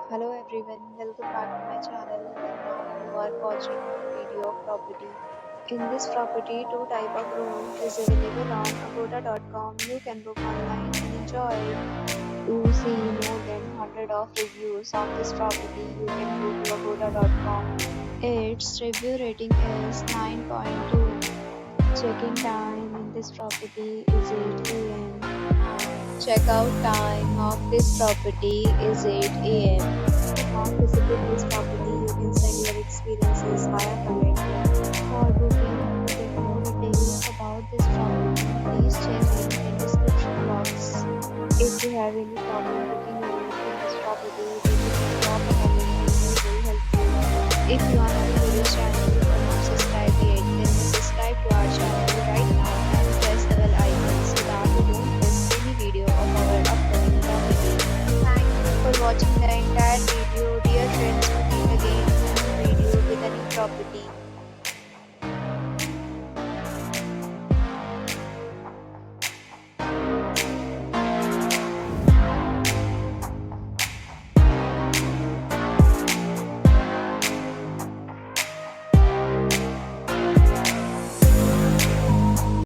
Hello everyone, welcome back to my channel and now you are watching new video of property. In this property, two type of room is available on agoda.com. You can book online and enjoy it. To see more than 100 of reviews of this property, you can go to agoda.com. Its review rating is 9.2. Check-in time in this property is 8 a.m. Checkout time of this property is 8 a.m. If you have visited this property, you can send your experiences via comment. For booking or to get more details about this property, please check link in description box. If you have any problem booking a room in this property, then you can drop a comment and we will help you. If you are new to this channel or not subscribed yet, then subscribe to our channel right now and press the bell icon so that you don't miss any video of our upcoming property. Thank you for watching the entire video. Dear friends, we'll meet again in a new video with a new property.